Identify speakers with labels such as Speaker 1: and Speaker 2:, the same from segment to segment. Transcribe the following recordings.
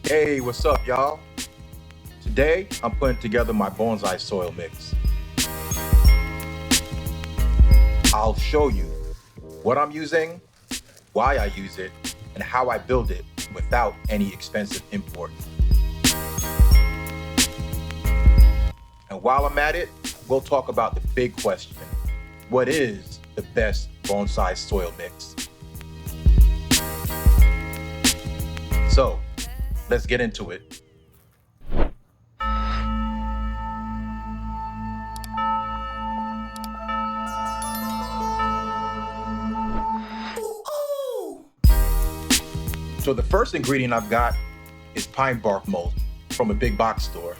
Speaker 1: Hey, what's up, y'all? Today, I'm putting together my bonsai soil mix. I'll show you what I'm using, why I use it, and how I build it without any expensive import. And while I'm at it, we'll talk about the big question. What is the best bonsai soil mix? So, let's get into it. So the first ingredient I've got is pine bark mulch from a big box store.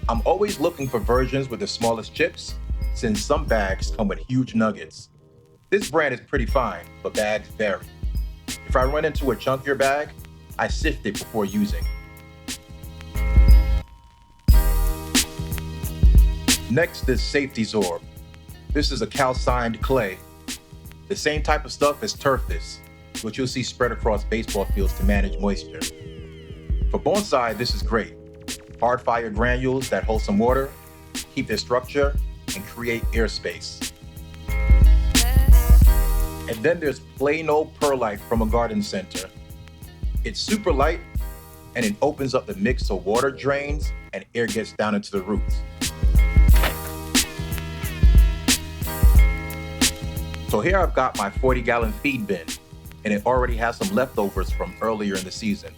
Speaker 1: I'm always looking for versions with the smallest chips, since some bags come with huge nuggets. This brand is pretty fine, but bags vary. If I run into a chunkier bag, I sift it before using. Next is Safe T Sorb. This is a calcined clay, the same type of stuff as Turface, which you'll see spread across baseball fields to manage moisture. For bonsai, this is great. Hard fire granules that hold some water, keep their structure, and create airspace. And then there's plain old perlite from a garden center. It's super light, and it opens up the mix so water drains and air gets down into the roots. So here I've got my 40-gallon feed bin, and it already has some leftovers from earlier in the season.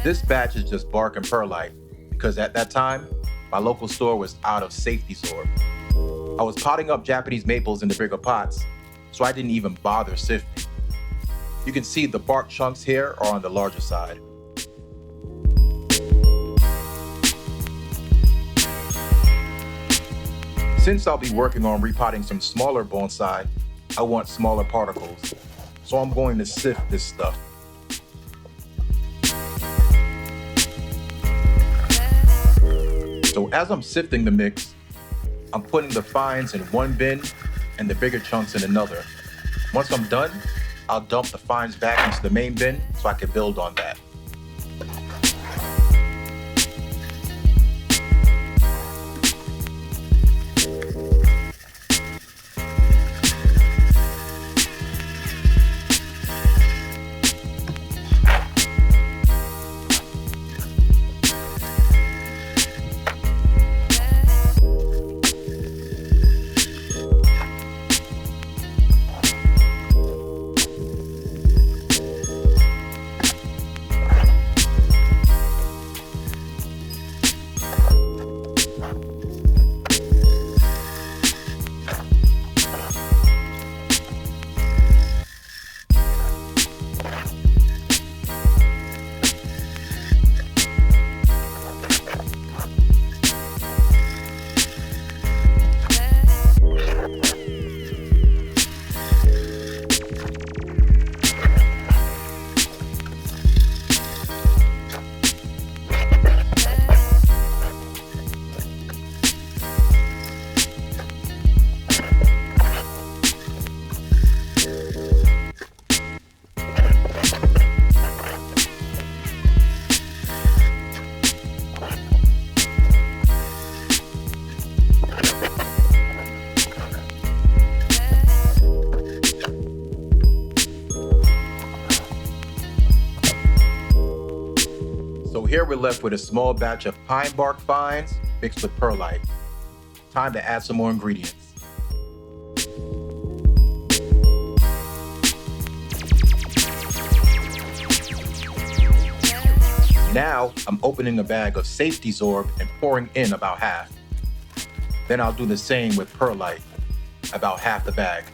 Speaker 1: This batch is just bark and perlite, because at that time, my local store was out of Safe T Sorb. I was potting up Japanese maples in the bigger pots, so I didn't even bother sifting. You can see the bark chunks here are on the larger side. Since I'll be working on repotting some smaller bonsai, I want smaller particles, so I'm going to sift this stuff. So as I'm sifting the mix, I'm putting the fines in one bin and the bigger chunks in another. Once I'm done, I'll dump the fines back into the main bin so I can build on that. So here we're left with a small batch of pine bark fines mixed with perlite. Time to add some more ingredients. Now I'm opening a bag of Safe T Sorb and pouring in about half. Then I'll do the same with perlite, about half the bag.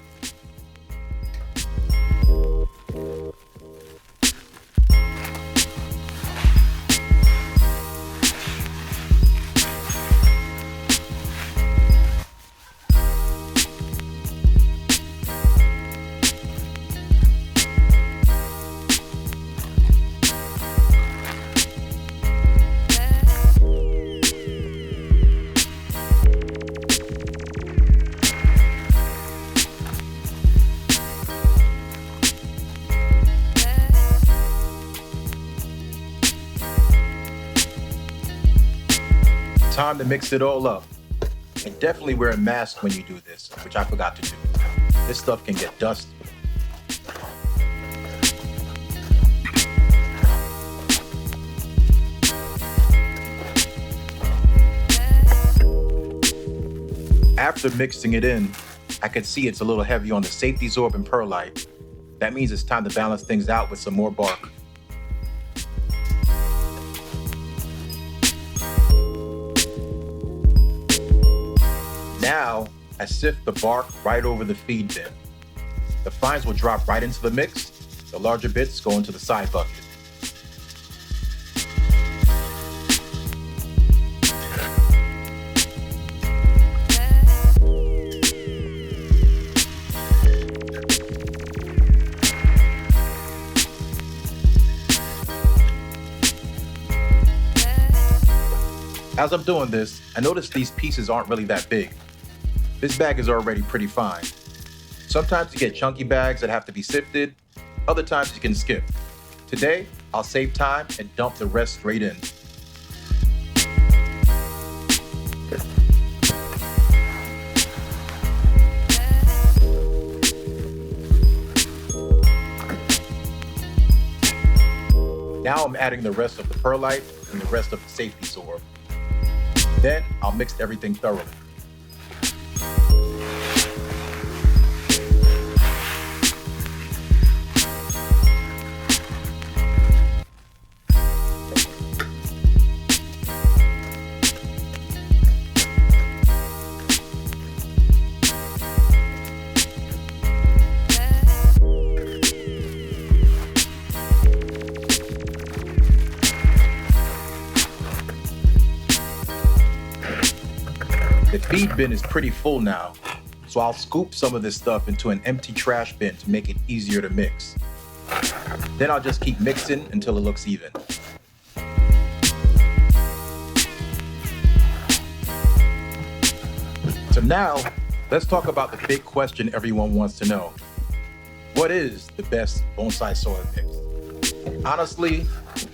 Speaker 1: Time to mix it all up. And definitely wear a mask when you do this, which I forgot to do. This stuff can get dusty. After mixing it in, I can see it's a little heavy on the Safe T Sorb and perlite. That means it's time to balance things out with some more bark. Now, I sift the bark right over the feed bin. The fines will drop right into the mix. The larger bits go into the side bucket. As I'm doing this, I notice these pieces aren't really that big. This bag is already pretty fine. Sometimes you get chunky bags that have to be sifted, other times you can skip. Today, I'll save time and dump the rest straight in. Now I'm adding the rest of the perlite and the rest of the Safe T Sorb. Then I'll mix everything thoroughly. The feed bin is pretty full now, so I'll scoop some of this stuff into an empty trash bin to make it easier to mix. Then I'll just keep mixing until it looks even. So now, let's talk about the big question everyone wants to know. What is the best bonsai soil mix? Honestly,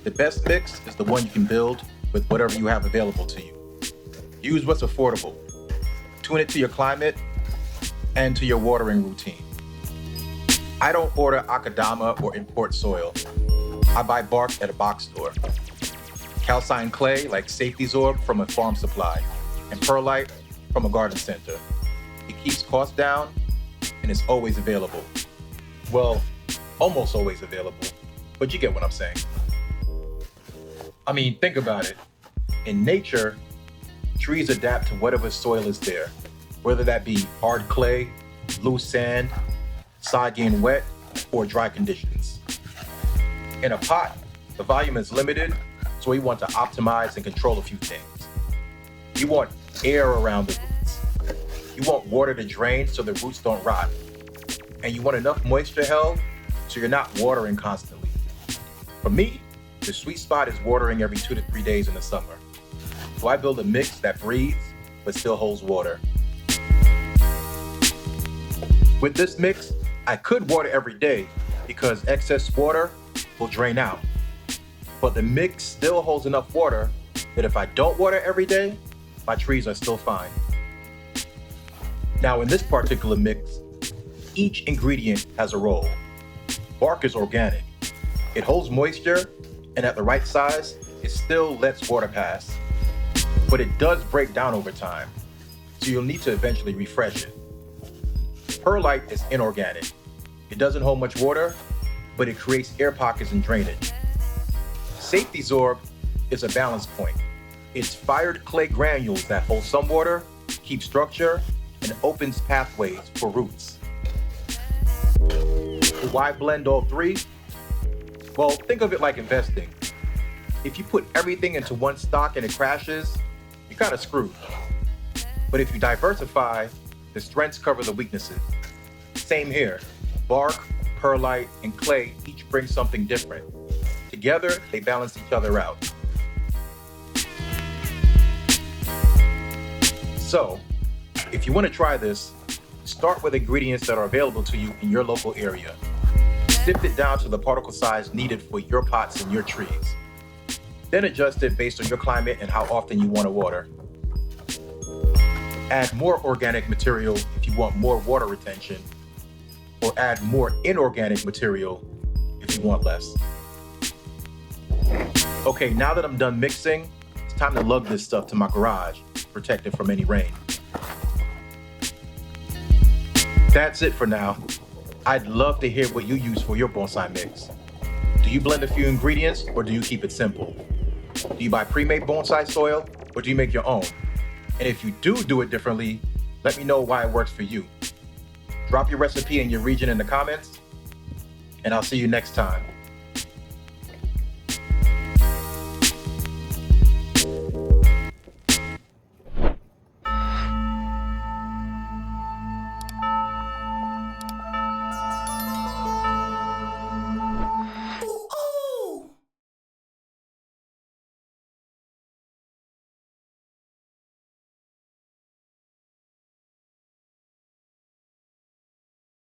Speaker 1: the best mix is the one you can build with whatever you have available to you. Use what's affordable. Tune it to your climate and to your watering routine. I don't order Akadama or import soil. I buy bark at a box store. Calcined clay like Safe T Sorb from a farm supply, and perlite from a garden center. It keeps costs down and it's always available. Well, almost always available, but you get what I'm saying. I mean, think about it. In nature, trees adapt to whatever soil is there, whether that be hard clay, loose sand, sod getting wet, or dry conditions. In a pot, the volume is limited, so we want to optimize and control a few things. You want air around the roots. You want water to drain so the roots don't rot. And you want enough moisture held so you're not watering constantly. For me, the sweet spot is watering every 2 to 3 days in the summer. So I build a mix that breathes, but still holds water. With this mix, I could water every day because excess water will drain out. But the mix still holds enough water that if I don't water every day, my trees are still fine. Now in this particular mix, each ingredient has a role. Bark is organic. It holds moisture, and at the right size, it still lets water pass. But it does break down over time, so you'll need to eventually refresh it. Perlite is inorganic. It doesn't hold much water, but it creates air pockets and drainage. Safe T Sorb is a balance point. It's fired clay granules that hold some water, keep structure, and opens pathways for roots. So why blend all three? Well, think of it like investing. If you put everything into one stock and it crashes, you're kind of screwed. But if you diversify, the strengths cover the weaknesses. Same here. Bark, perlite, and clay each bring something different. Together, they balance each other out. So, if you want to try this, start with ingredients that are available to you in your local area. Sift it down to the particle size needed for your pots and your trees. Then adjust it based on your climate and how often you want to water. Add more organic material if you want more water retention, or add more inorganic material if you want less. Okay, now that I'm done mixing, it's time to lug this stuff to my garage, protect it from any rain. That's it for now. I'd love to hear what you use for your bonsai mix. Do you blend a few ingredients or do you keep it simple? Do you buy pre-made bonsai soil or do you make your own? And if you do it differently, let me know why it works for you. Drop your recipe and your region in the comments, and I'll see you next time.